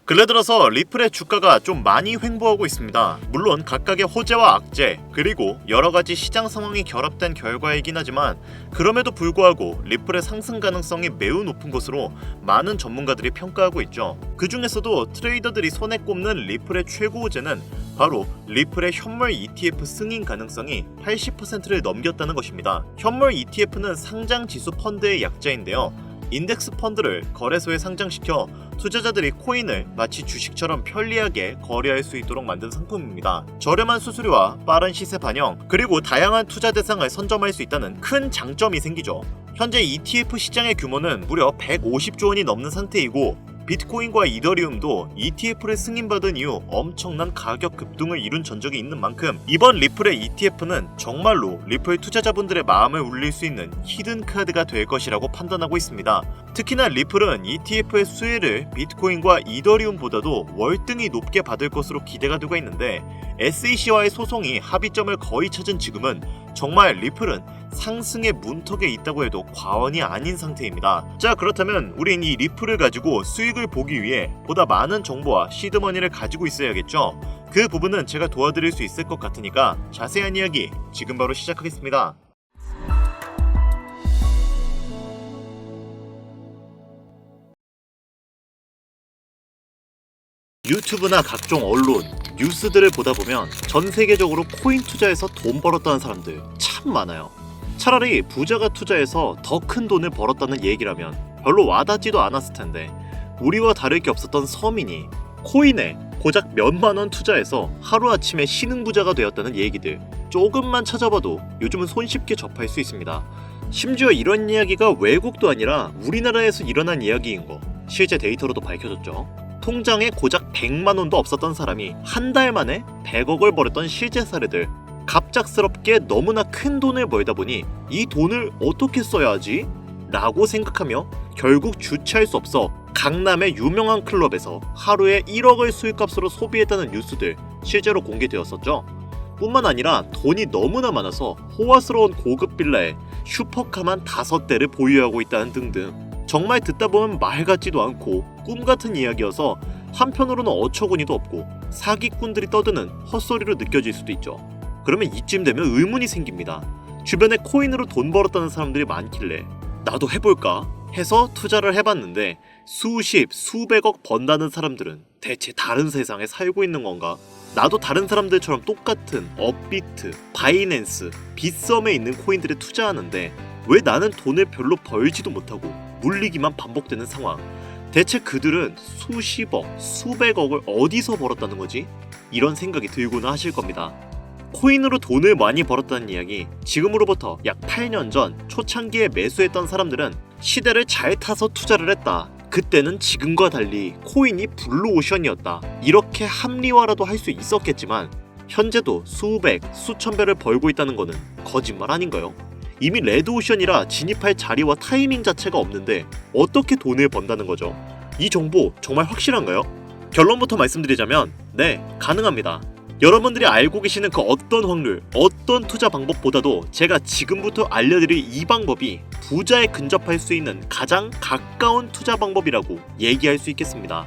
근래 들어서 리플의 주가가 좀 많이 횡보하고 있습니다. 물론 각각의 호재와 악재 그리고 여러가지 시장 상황이 결합된 결과이긴 하지만 그럼에도 불구하고 리플의 상승 가능성이 매우 높은 것으로 많은 전문가들이 평가하고 있죠. 그 중에서도 트레이더들이 손에 꼽는 리플의 최고 호재는 바로 리플의 현물 ETF 승인 가능성이 80%를 넘겼다는 것입니다. 현물 ETF는 상장 지수 펀드의 약자인데요. 인덱스 펀드를 거래소에 상장시켜 투자자들이 코인을 마치 주식처럼 편리하게 거래할 수 있도록 만든 상품입니다. 저렴한 수수료와 빠른 시세 반영, 그리고 다양한 투자 대상을 선점할 수 있다는 큰 장점이 생기죠. 현재 ETF 시장의 규모는 무려 150조 원이 넘는 상태이고 비트코인과 이더리움도 ETF를 승인받은 이후 엄청난 가격 급등을 이룬 전적이 있는 만큼 이번 리플의 ETF는 정말로 리플 투자자분들의 마음을 울릴 수 있는 히든 카드가 될 것이라고 판단하고 있습니다. 특히나 리플은 ETF의 수혜를 비트코인과 이더리움보다도 월등히 높게 받을 것으로 기대가 되고 있는데 SEC와의 소송이 합의점을 거의 찾은 지금은 정말 리플은 상승의 문턱에 있다고 해도 과언이 아닌 상태입니다. 자, 그렇다면 우린 이 리플을 가지고 수익을 보기 위해 보다 많은 정보와 시드머니를 가지고 있어야겠죠? 그 부분은 제가 도와드릴 수 있을 것 같으니까 자세한 이야기 지금 바로 시작하겠습니다. 유튜브나 각종 언론, 뉴스들을 보다 보면 전 세계적으로 코인 투자해서 돈 벌었다는 사람들 참 많아요. 차라리 부자가 투자해서 더 큰 돈을 벌었다는 얘기라면 별로 와닿지도 않았을 텐데 우리와 다를 게 없었던 서민이 코인에 고작 몇만 원 투자해서 하루아침에 신흥부자가 되었다는 얘기들 조금만 찾아봐도 요즘은 손쉽게 접할 수 있습니다. 심지어 이런 이야기가 외국도 아니라 우리나라에서 일어난 이야기인 거 실제 데이터로도 밝혀졌죠. 통장에 고작 100만 원도 없었던 사람이 한 달 만에 100억을 벌었던 실제 사례들. 갑작스럽게 너무나 큰 돈을 벌다 보니 이 돈을 어떻게 써야 하지? 라고 생각하며 결국 주체할 수 없어 강남의 유명한 클럽에서 하루에 1억을 수익값으로 소비했다는 뉴스들 실제로 공개되었었죠. 뿐만 아니라 돈이 너무나 많아서 호화스러운 고급 빌라에 슈퍼카만 5대를 보유하고 있다는 등등 정말 듣다 보면 말 같지도 않고 꿈 같은 이야기여서 한편으로는 어처구니도 없고 사기꾼들이 떠드는 헛소리로 느껴질 수도 있죠. 그러면 이쯤 되면 의문이 생깁니다. 주변에 코인으로 돈 벌었다는 사람들이 많길래 나도 해볼까 해서 투자를 해봤는데 수십, 수백억 번다는 사람들은 대체 다른 세상에 살고 있는 건가? 나도 다른 사람들처럼 똑같은 업비트, 바이낸스, 빗썸에 있는 코인들에 투자하는데 왜 나는 돈을 별로 벌지도 못하고 물리기만 반복되는 상황. 대체 그들은 수십억, 수백억을 어디서 벌었다는 거지? 이런 생각이 들고는 하실 겁니다. 코인으로 돈을 많이 벌었다는 이야기, 지금으로부터 약 8년 전 초창기에 매수했던 사람들은 시대를 잘 타서 투자를 했다. 그때는 지금과 달리 코인이 블루오션이었다. 이렇게 합리화라도 할 수 있었겠지만 현재도 수백, 수천 배를 벌고 있다는 거는 거짓말 아닌가요? 이미 레드오션이라 진입할 자리와 타이밍 자체가 없는데 어떻게 돈을 번다는 거죠? 이 정보 정말 확실한가요? 결론부터 말씀드리자면 네, 가능합니다. 여러분들이 알고 계시는 그 어떤 확률, 어떤 투자 방법보다도 제가 지금부터 알려드릴 이 방법이 부자에 근접할 수 있는 가장 가까운 투자 방법이라고 얘기할 수 있겠습니다.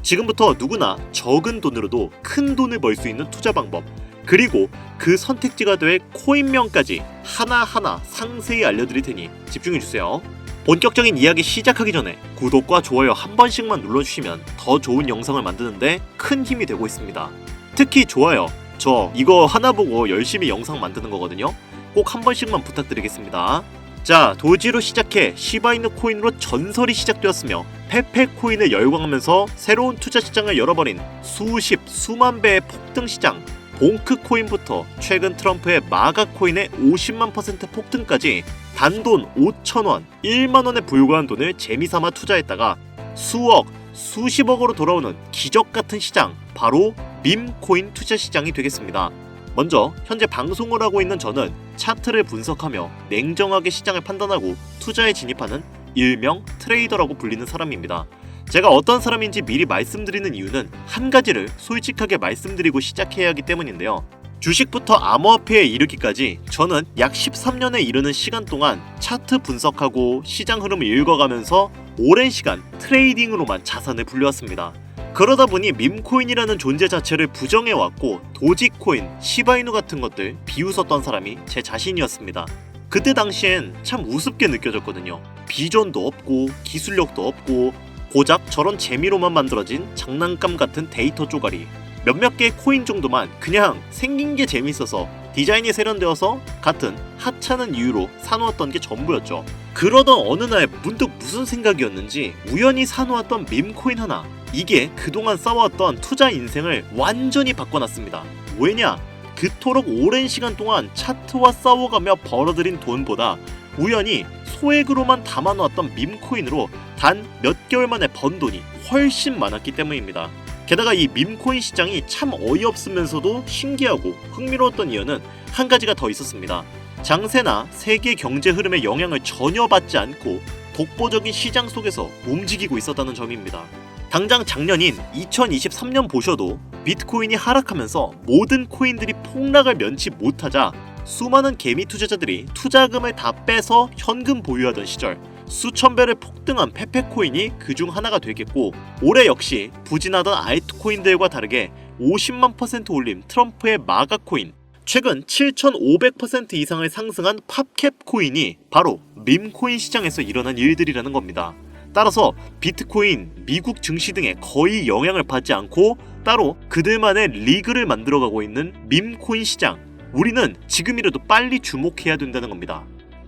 지금부터 누구나 적은 돈으로도 큰 돈을 벌 수 있는 투자 방법, 그리고 그 선택지가 될 코인명까지 하나하나 상세히 알려드릴 테니 집중해주세요. 본격적인 이야기 시작하기 전에 구독과 좋아요 한 번씩만 눌러주시면 더 좋은 영상을 만드는데 큰 힘이 되고 있습니다. 특히 좋아요, 저 이거 하나 보고 열심히 영상 만드는 거거든요. 꼭 한 번씩만 부탁드리겠습니다. 자, 도지로 시작해 시바이누 코인으로 전설이 시작되었으며 페페 코인을 열광하면서 새로운 투자 시장을 열어버린 수십, 수만 배의 폭등 시장 봉크 코인부터 최근 트럼프의 마가 코인의 50만% 폭등까지 단돈 5,000원, 1만원에 불과한 돈을 재미삼아 투자했다가 수억, 수십억으로 돌아오는 기적같은 시장, 바로 밈코인 투자 시장이 되겠습니다. 먼저 현재 방송을 하고 있는 저는 차트를 분석하며 냉정하게 시장을 판단하고 투자에 진입하는 일명 트레이더라고 불리는 사람입니다. 제가 어떤 사람인지 미리 말씀드리는 이유는 한 가지를 솔직하게 말씀드리고 시작해야 하기 때문인데요. 주식부터 암호화폐에 이르기까지 저는 약 13년에 이르는 시간 동안 차트 분석하고 시장 흐름을 읽어가면서 오랜 시간 트레이딩으로만 자산을 불려왔습니다. 그러다 보니 밈코인이라는 존재 자체를 부정해왔고 도지코인, 시바이누 같은 것들 비웃었던 사람이 제 자신이었습니다. 그때 당시엔 참 우습게 느껴졌거든요. 비전도 없고 기술력도 없고 고작 저런 재미로만 만들어진 장난감 같은 데이터 쪼가리, 몇몇 개의 코인 정도만 그냥 생긴 게 재밌어서 디자인이 세련되어서 같은 하찮은 이유로 사놓았던 게 전부였죠. 그러던 어느 날 문득 무슨 생각이었는지 우연히 사놓았던 밈코인 하나, 이게 그동안 쌓아왔던 투자 인생을 완전히 바꿔놨습니다. 왜냐? 그토록 오랜 시간 동안 차트와 싸워가며 벌어들인 돈보다 우연히 소액으로만 담아놓았던 밈코인으로 단 몇 개월 만에 번 돈이 훨씬 많았기 때문입니다. 게다가 이 밈코인 시장이 참 어이없으면서도 신기하고 흥미로웠던 이유는 한 가지가 더 있었습니다. 장세나 세계 경제 흐름의 영향을 전혀 받지 않고 독보적인 시장 속에서 움직이고 있었다는 점입니다. 당장 작년인 2023년 보셔도 비트코인이 하락하면서 모든 코인들이 폭락을 면치 못하자 수많은 개미 투자자들이 투자금을 다 빼서 현금 보유하던 시절, 수천 배를 폭등한 페페코인이 그중 하나가 되겠고, 올해 역시 부진하던 알트코인들과 다르게 50만 % 올린 트럼프의 마가코인, 최근 7,500% 이상을 상승한 팝캡코인이 바로 밈코인 시장에서 일어난 일들이라는 겁니다. 따라서 비트코인, 미국 증시 등에 거의 영향을 받지 않고 따로 그들만의 리그를 만들어가고 있는 밈코인 시장, 우리는 지금이라도 빨리 주목해야 된다는 겁니다.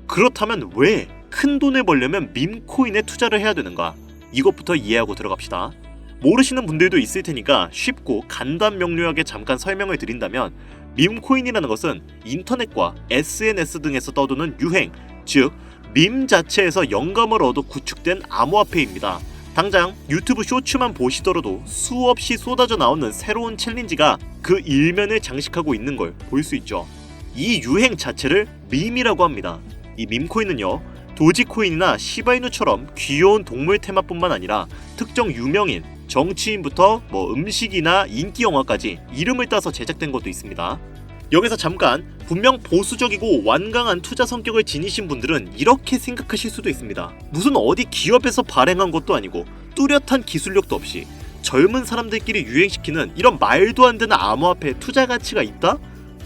그렇다면 왜 큰 돈을 벌려면 밈코인에 투자를 해야 되는가? 이것부터 이해하고 들어갑시다. 모르시는 분들도 있을 테니까 쉽고 간단 명료하게 잠깐 설명을 드린다면, 밈코인이라는 것은 인터넷과 SNS 등에서 떠도는 유행, 즉 밈 자체에서 영감을 얻어 구축된 암호화폐입니다. 당장 유튜브 쇼츠만 보시더라도 수없이 쏟아져 나오는 새로운 챌린지가 그 일면을 장식하고 있는 걸 볼 수 있죠. 이 유행 자체를 밈이라고 합니다. 이 밈코인은요, 도지코인이나 시바이누처럼 귀여운 동물 테마뿐만 아니라 특정 유명인, 정치인부터 음식이나 인기 영화까지 이름을 따서 제작된 것도 있습니다. 여기서 잠깐, 분명 보수적이고 완강한 투자 성격을 지니신 분들은 이렇게 생각하실 수도 있습니다. 무슨 어디 기업에서 발행한 것도 아니고 뚜렷한 기술력도 없이 젊은 사람들끼리 유행시키는 이런 말도 안 되는 암호화폐에 투자 가치가 있다?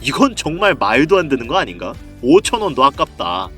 이건 정말 말도 안 되는 거 아닌가? 5,000원도 아깝다.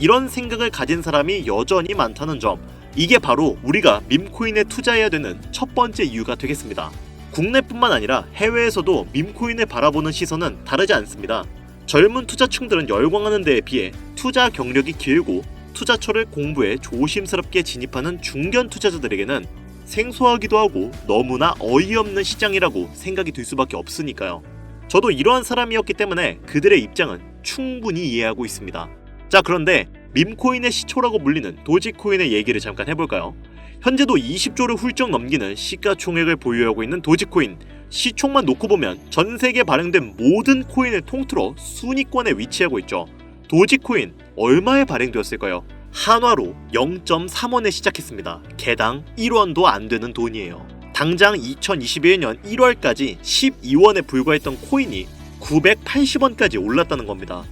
이런 생각을 가진 사람이 여전히 많다는 점, 이게 바로 우리가 밈코인에 투자해야 되는 첫 번째 이유가 되겠습니다. 국내뿐만 아니라 해외에서도 밈코인을 바라보는 시선은 다르지 않습니다. 젊은 투자층들은 열광하는 데에 비해 투자 경력이 길고 투자처를 공부해 조심스럽게 진입하는 중견 투자자들에게는 생소하기도 하고 너무나 어이없는 시장이라고 생각이 들 수밖에 없으니까요. 저도 이러한 사람이었기 때문에 그들의 입장은 충분히 이해하고 있습니다. 자, 그런데 밈코인의 시초라고 불리는 도지코인의 얘기를 잠깐 해볼까요? 현재도 20조를 훌쩍 넘기는 시가총액을 보유하고 있는 도지코인, 시총만 놓고 보면 전 세계에 발행된 모든 코인을 통틀어 순위권에 위치하고 있죠. 도지코인 얼마에 발행되었을까요? 한화로 0.3원에 시작했습니다. 개당 1원도 안 되는 돈이에요. 당장 2021년 1월까지 12원에 불과했던 코인이 980원까지 올랐다는 겁니다.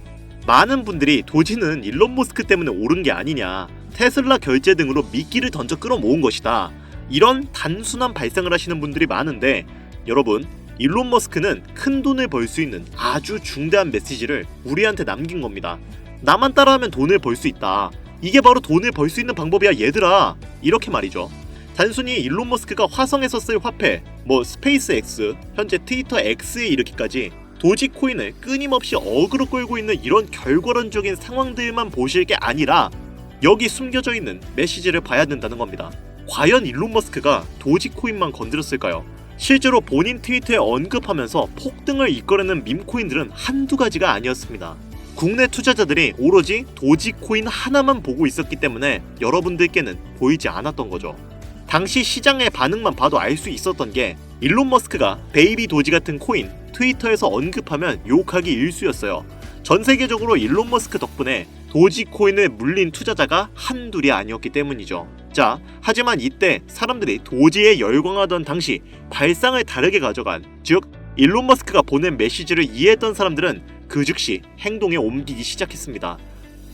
많은 분들이 도지는 일론 머스크 때문에 오른 게 아니냐, 테슬라 결제 등으로 미끼를 던져 끌어모은 것이다, 이런 단순한 발상을 하시는 분들이 많은데, 여러분, 일론 머스크는 큰 돈을 벌 수 있는 아주 중대한 메시지를 우리한테 남긴 겁니다. 나만 따라하면 돈을 벌 수 있다, 이게 바로 돈을 벌 수 있는 방법이야 얘들아, 이렇게 말이죠. 단순히 일론 머스크가 화성에서 쓸 화폐, 스페이스X, 현재 트위터 X에 이르기까지 도지코인을 끊임없이 어그로 끌고 있는 이런 결과론적인 상황들만 보실 게 아니라 여기 숨겨져 있는 메시지를 봐야 된다는 겁니다. 과연 일론 머스크가 도지코인만 건드렸을까요? 실제로 본인 트위터에 언급하면서 폭등을 이끌어내는 밈코인들은 한두 가지가 아니었습니다. 국내 투자자들이 오로지 도지코인 하나만 보고 있었기 때문에 여러분들께는 보이지 않았던 거죠. 당시 시장의 반응만 봐도 알 수 있었던 게, 일론 머스크가 베이비 도지 같은 코인 트위터에서 언급하면 욕하기 일쑤였어요. 전 세계적으로 일론 머스크 덕분에 도지코인을 물린 투자자가 한둘이 아니었기 때문이죠. 자, 하지만 이때 사람들이 도지에 열광하던 당시 발상을 다르게 가져간, 즉 일론 머스크가 보낸 메시지를 이해했던 사람들은 그 즉시 행동에 옮기기 시작했습니다.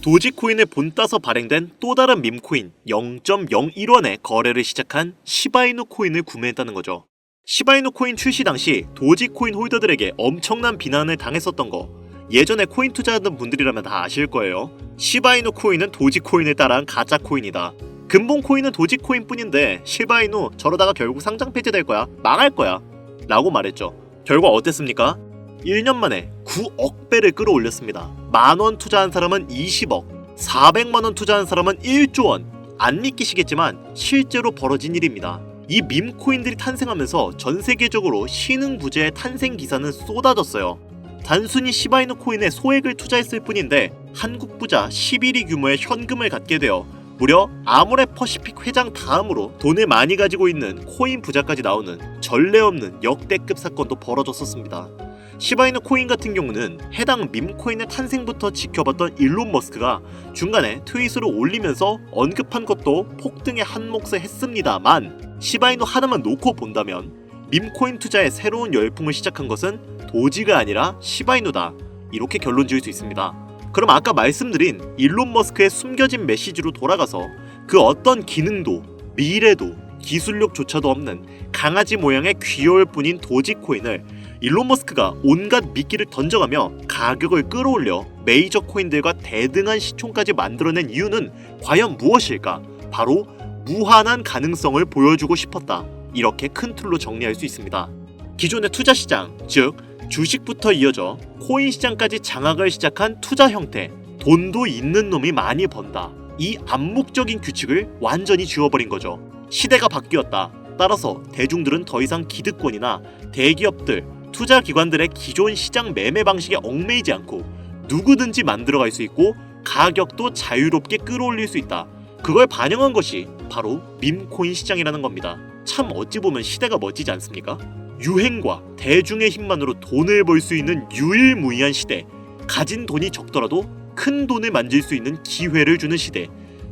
도지코인을 본따서 발행된 또 다른 밈코인 0.01원에 거래를 시작한 시바이누 코인을 구매했다는 거죠. 시바이누 코인 출시 당시 도지코인 홀더들에게 엄청난 비난을 당했었던 거 예전에 코인 투자하던 분들이라면 다 아실 거예요. 시바이누 코인은 도지코인을 따라한 가짜 코인이다. 근본 코인은 도지코인 뿐인데 시바이누 저러다가 결국 상장 폐지될 거야. 망할 거야. 라고 말했죠. 결과 어땠습니까? 1년 만에 9억 배를 끌어올렸습니다. 만원 투자한 사람은 20억, 400만원 투자한 사람은 1조 원. 안 믿기시겠지만 실제로 벌어진 일입니다. 이 밈코인들이 탄생하면서 전 세계적으로 신흥부재의 탄생 기사는 쏟아졌어요. 단순히 시바이누 코인에 소액을 투자했을 뿐인데 한국 부자 11위 규모의 현금을 갖게 되어 무려 아모레퍼시픽 회장 다음으로 돈을 많이 가지고 있는 코인 부자까지 나오는 전례 없는 역대급 사건도 벌어졌었습니다. 시바이누 코인 같은 경우는 해당 밈코인의 탄생부터 지켜봤던 일론 머스크가 중간에 트윗으로 올리면서 언급한 것도 폭등의 한몫을 했습니다만 시바이누 하나만 놓고 본다면 밈코인 투자의 새로운 열풍을 시작한 것은 도지가 아니라 시바이누다. 이렇게 결론 지을 수 있습니다. 그럼 아까 말씀드린 일론 머스크의 숨겨진 메시지로 돌아가서 그 어떤 기능도 미래도 기술력조차도 없는 강아지 모양의 귀여울 뿐인 도지코인을 일론 머스크가 온갖 미끼를 던져가며 가격을 끌어올려 메이저 코인들과 대등한 시총까지 만들어낸 이유는 과연 무엇일까? 바로 무한한 가능성을 보여주고 싶었다. 이렇게 큰 틀로 정리할 수 있습니다. 기존의 투자 시장, 즉 주식부터 이어져 코인 시장까지 장악을 시작한 투자 형태, 돈도 있는 놈이 많이 번다. 이 암묵적인 규칙을 완전히 지워버린 거죠. 시대가 바뀌었다. 따라서 대중들은 더 이상 기득권이나 대기업들, 투자기관들의 기존 시장 매매 방식에 얽매이지 않고 누구든지 만들어갈 수 있고 가격도 자유롭게 끌어올릴 수 있다. 그걸 반영한 것이 바로 밈코인 시장이라는 겁니다. 참 어찌 보면 시대가 멋지지 않습니까? 유행과 대중의 힘만으로 돈을 벌 수 있는 유일무이한 시대, 가진 돈이 적더라도 큰 돈을 만질 수 있는 기회를 주는 시대.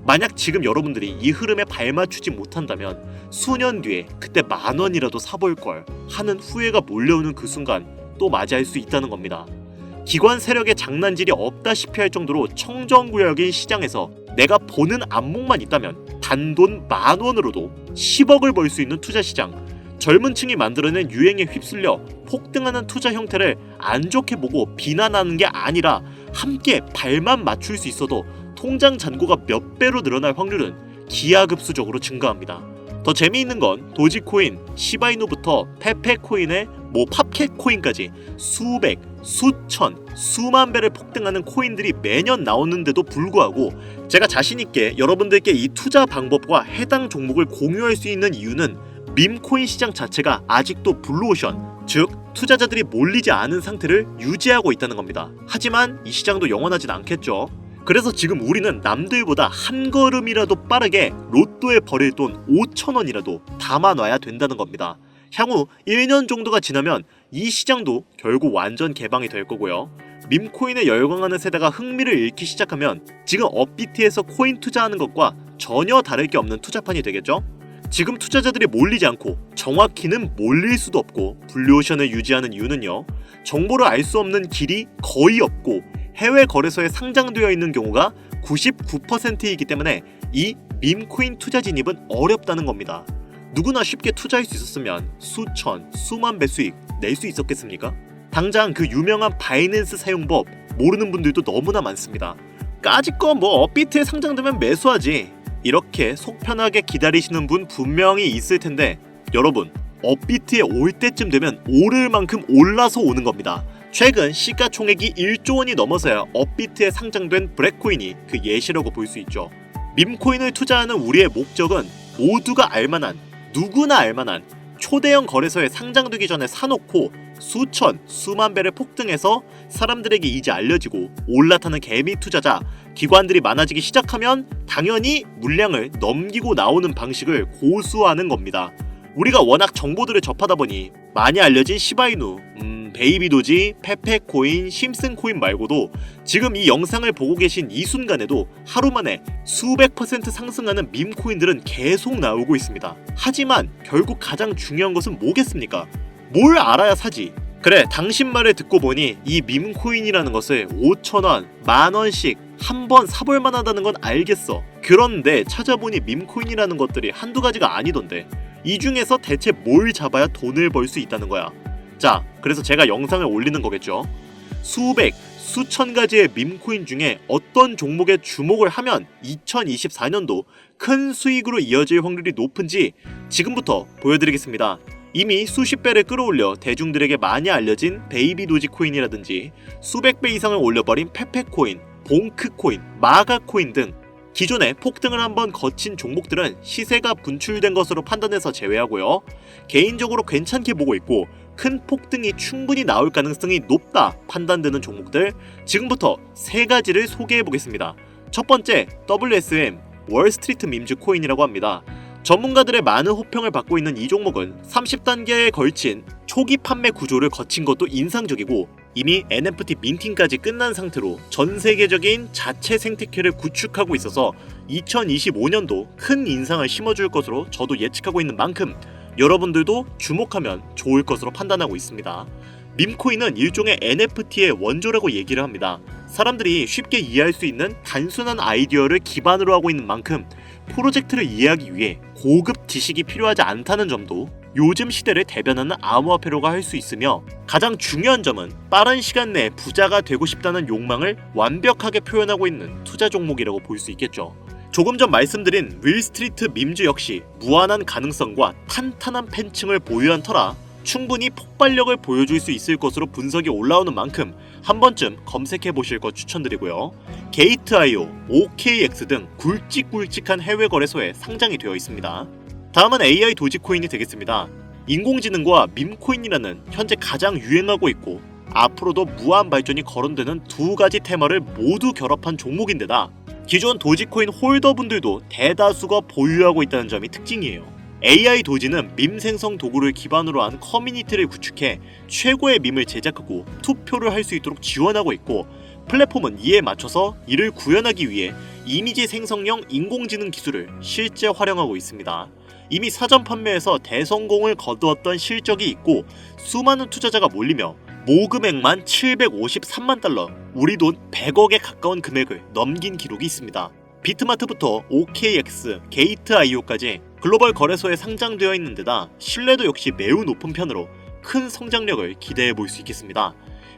만약 지금 여러분들이 이 흐름에 발맞추지 못한다면 수년 뒤에 그때 10,000원이라도 사볼걸 하는 후회가 몰려오는 그 순간 또 맞이할 수 있다는 겁니다. 기관 세력의 장난질이 없다시피 할 정도로 청정구역인 시장에서 내가 보는 안목만 있다면 단돈 10,000원으로도 10억을 벌 수 있는 투자 시장, 젊은 층이 만들어낸 유행에 휩쓸려 폭등하는 투자 형태를 안 좋게 보고 비난하는 게 아니라 함께 발만 맞출 수 있어도 통장 잔고가 몇 배로 늘어날 확률은 기하급수적으로 증가합니다. 더 재미있는 건 도지코인, 시바이누부터 페페코인의 팝캣코인까지 수백, 수천, 수만 배를 폭등하는 코인들이 매년 나오는데도 불구하고 제가 자신있게 여러분들께 이 투자 방법과 해당 종목을 공유할 수 있는 이유는 밈코인 시장 자체가 아직도 블루오션, 즉 투자자들이 몰리지 않은 상태를 유지하고 있다는 겁니다. 하지만 이 시장도 영원하진 않겠죠. 그래서 지금 우리는 남들보다 한 걸음이라도 빠르게 로또에 버릴 돈 5,000원이라도 담아놔야 된다는 겁니다. 향후 1년 정도가 지나면 이 시장도 결국 완전 개방이 될 거고요. 밈코인에 열광하는 세대가 흥미를 잃기 시작하면 지금 업비트에서 코인 투자하는 것과 전혀 다를 게 없는 투자판이 되겠죠? 지금 투자자들이 몰리지 않고 정확히는 몰릴 수도 없고 블루오션을 유지하는 이유는요. 정보를 알 수 없는 길이 거의 없고 해외 거래소에 상장되어 있는 경우가 99%이기 때문에 이 밈코인 투자 진입은 어렵다는 겁니다. 누구나 쉽게 투자할 수 있었으면 수천, 수만 배 수익 낼 수 있었겠습니까? 당장 그 유명한 바이낸스 사용법 모르는 분들도 너무나 많습니다. 까짓거 업비트에 상장되면 매수하지. 이렇게 속 편하게 기다리시는 분 분명히 있을 텐데 여러분, 업비트에 올 때쯤 되면 오를 만큼 올라서 오는 겁니다. 최근 시가총액이 1조 원이 넘어서야 업비트에 상장된 브렉코인이 그 예시라고 볼 수 있죠. 밈코인을 투자하는 우리의 목적은 모두가 알만한, 누구나 알만한 초대형 거래소에 상장되기 전에 사놓고 수천, 수만 배를 폭등해서 사람들에게 이제 알려지고 올라타는 개미 투자자, 기관들이 많아지기 시작하면 당연히 물량을 넘기고 나오는 방식을 고수하는 겁니다. 우리가 워낙 정보들을 접하다 보니 많이 알려진 시바이누, 베이비도지, 페페코인, 심슨코인 말고도 지금 이 영상을 보고 계신 이 순간에도 하루 만에 수백 % 상승하는 밈코인들은 계속 나오고 있습니다. 하지만 결국 가장 중요한 것은 뭐겠습니까? 뭘 알아야 사지? 그래, 당신 말을 듣고 보니 이 밈코인이라는 것을 5,000원, 10,000원씩 한 번 사볼 만하다는 건 알겠어. 그런데 찾아보니 밈코인이라는 것들이 한두 가지가 아니던데 이 중에서 대체 뭘 잡아야 돈을 벌 수 있다는 거야. 자, 그래서 제가 영상을 올리는 거겠죠. 수백, 수천 가지의 밈코인 중에 어떤 종목에 주목을 하면 2024년도 큰 수익으로 이어질 확률이 높은지 지금부터 보여드리겠습니다. 이미 수십 배를 끌어올려 대중들에게 많이 알려진 베이비 도지코인이라든지 수백 배 이상을 올려버린 페페코인, 봉크코인, 마가코인 등 기존에 폭등을 한번 거친 종목들은 시세가 분출된 것으로 판단해서 제외하고요. 개인적으로 괜찮게 보고 있고 큰 폭등이 충분히 나올 가능성이 높다 판단되는 종목들 지금부터 세 가지를 소개해 보겠습니다. 첫 번째, WSM 월스트리트 밈즈 코인이라고 합니다. 전문가들의 많은 호평을 받고 있는 이 종목은 30단계에 걸친 초기 판매 구조를 거친 것도 인상적이고 이미 NFT 민팅까지 끝난 상태로 전 세계적인 자체 생태계를 구축하고 있어서 2025년도 큰 인상을 심어줄 것으로 저도 예측하고 있는 만큼 여러분들도 주목하면 좋을 것으로 판단하고 있습니다. 밈코인은 일종의 NFT의 원조라고 얘기를 합니다. 사람들이 쉽게 이해할 수 있는 단순한 아이디어를 기반으로 하고 있는 만큼 프로젝트를 이해하기 위해 고급 지식이 필요하지 않다는 점도 요즘 시대를 대변하는 암호화폐로가 할 수 있으며 가장 중요한 점은 빠른 시간 내에 부자가 되고 싶다는 욕망을 완벽하게 표현하고 있는 투자 종목이라고 볼 수 있겠죠. 조금 전 말씀드린 윌스트리트 밈즈 역시 무한한 가능성과 탄탄한 팬층을 보유한 터라 충분히 폭발력을 보여줄 수 있을 것으로 분석이 올라오는 만큼 한 번쯤 검색해 보실 것 추천드리고요. 게이트.io, OKX 등 굵직굵직한 해외 거래소에 상장이 되어 있습니다. 다음은 AI 도지코인이 되겠습니다. 인공지능과 밈코인이라는 현재 가장 유행하고 있고 앞으로도 무한 발전이 거론되는 두 가지 테마를 모두 결합한 종목인데다 기존 도지코인 홀더분들도 대다수가 보유하고 있다는 점이 특징이에요. AI 도지는 밈 생성 도구를 기반으로 한 커뮤니티를 구축해 최고의 밈을 제작하고 투표를 할 수 있도록 지원하고 있고 플랫폼은 이에 맞춰서 이를 구현하기 위해 이미지 생성형 인공지능 기술을 실제 활용하고 있습니다. 이미 사전 판매에서 대성공을 거두었던 실적이 있고 수많은 투자자가 몰리며 모금액만 753만 달러, 우리 돈 100억에 가까운 금액을 넘긴 기록이 있습니다. 비트마트부터 OKX, 게이트.io까지 글로벌 거래소에 상장되어 있는 데다 신뢰도 역시 매우 높은 편으로 큰 성장력을 기대해 볼 수 있겠습니다.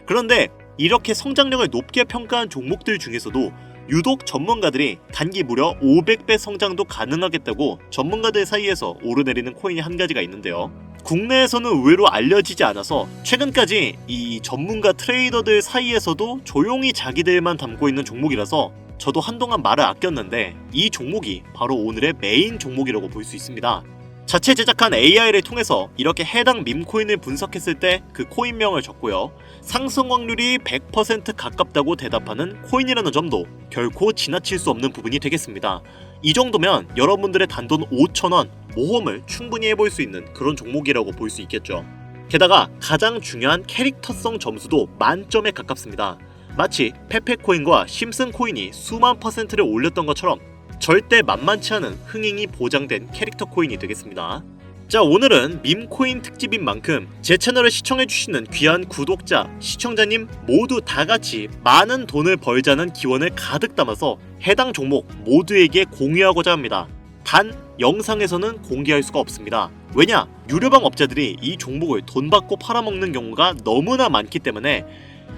그런데 이렇게 성장력을 높게 평가한 종목들 중에서도 유독 전문가들이 단기 무려 500배 성장도 가능하겠다고 전문가들 사이에서 오르내리는 코인이 한 가지가 있는데요. 국내에서는 의외로 알려지지 않아서 최근까지 이 전문가 트레이더들 사이에서도 조용히 자기들만 담고 있는 종목이라서 저도 한동안 말을 아꼈는데 이 종목이 바로 오늘의 메인 종목이라고 볼 수 있습니다. 자체 제작한 AI를 통해서 이렇게 해당 밈코인을 분석했을 때 그 코인명을 적고요. 상승 확률이 100% 가깝다고 대답하는 코인이라는 점도 결코 지나칠 수 없는 부분이 되겠습니다. 이 정도면 여러분들의 단돈 5,000원 모험을 충분히 해볼 수 있는 그런 종목이라고 볼 수 있겠죠. 게다가 가장 중요한 캐릭터성 점수도 만점에 가깝습니다. 마치 페페코인과 심슨코인이 수만 퍼센트를 올렸던 것처럼 절대 만만치 않은 흥행이 보장된 캐릭터 코인이 되겠습니다. 자, 오늘은 밈코인 특집인 만큼 제 채널을 시청해주시는 귀한 구독자, 시청자님 모두 다같이 많은 돈을 벌자는 기원을 가득 담아서 해당 종목 모두에게 공유하고자 합니다. 단 영상에서는 공개할 수가 없습니다. 왜냐? 유료방 업자들이 이 종목을 돈 받고 팔아먹는 경우가 너무나 많기 때문에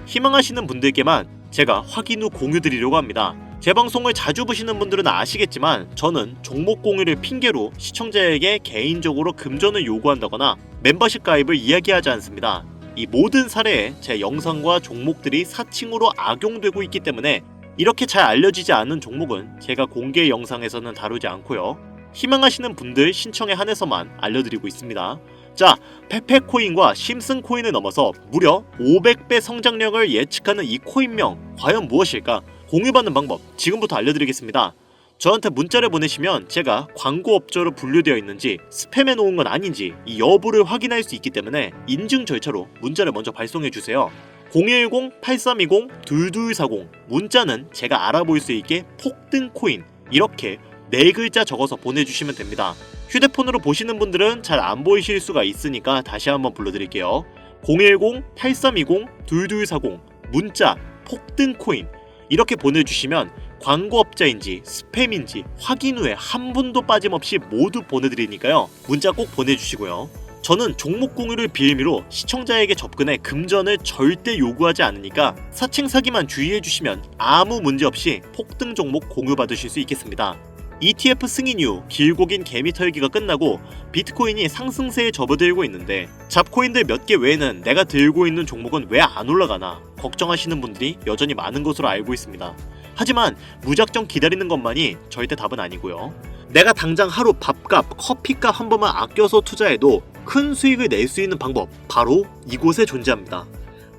희망하시는 분들께만 제가 확인 후 공유드리려고 합니다. 제 방송을 자주 보시는 분들은 아시겠지만 저는 종목 공유를 핑계로 시청자에게 개인적으로 금전을 요구한다거나 멤버십 가입을 이야기하지 않습니다. 이 모든 사례에 제 영상과 종목들이 사칭으로 악용되고 있기 때문에 이렇게 잘 알려지지 않은 종목은 제가 공개 영상에서는 다루지 않고요. 희망하시는 분들 신청에 한해서만 알려드리고 있습니다. 자, 페페코인과 심슨코인을 넘어서 무려 500배 성장력을 예측하는 이 코인명 과연 무엇일까? 공유받는 방법 지금부터 알려드리겠습니다. 저한테 문자를 보내시면 제가 광고업자로 분류되어 있는지 스팸해 놓은 건 아닌지 이 여부를 확인할 수 있기 때문에 인증 절차로 문자를 먼저 발송해주세요. 010-8320-2240 문자는 제가 알아볼 수 있게 폭등코인 이렇게 4글자 적어서 보내주시면 됩니다. 휴대폰으로 보시는 분들은 잘 안 보이실 수가 있으니까 다시 한번 불러드릴게요. 010-8320-2240 문자 폭등코인 이렇게 보내주시면 광고업자인지 스팸인지 확인 후에 한 분도 빠짐없이 모두 보내드리니까요. 문자 꼭 보내주시고요. 저는 종목 공유를 빌미로 시청자에게 접근해 금전을 절대 요구하지 않으니까 사칭 사기만 주의해주시면 아무 문제 없이 폭등 종목 공유받으실 수 있겠습니다. ETF 승인 이후 길고 긴 개미 털기가 끝나고 비트코인이 상승세에 접어들고 있는데 잡코인들 몇 개 외에는 내가 들고 있는 종목은 왜 안 올라가나 걱정하시는 분들이 여전히 많은 것으로 알고 있습니다. 하지만 무작정 기다리는 것만이 절대 답은 아니고요. 내가 당장 하루 밥값, 커피값 한 번만 아껴서 투자해도 큰 수익을 낼 수 있는 방법 바로 이곳에 존재합니다.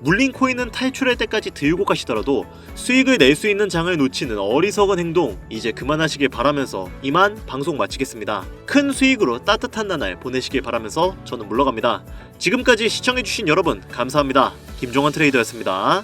물린 코인은 탈출할 때까지 들고 가시더라도 수익을 낼 수 있는 장을 놓치는 어리석은 행동 이제 그만하시길 바라면서 이만 방송 마치겠습니다. 큰 수익으로 따뜻한 나날 보내시길 바라면서 저는 물러갑니다. 지금까지 시청해주신 여러분 감사합니다. 김종환 트레이더였습니다.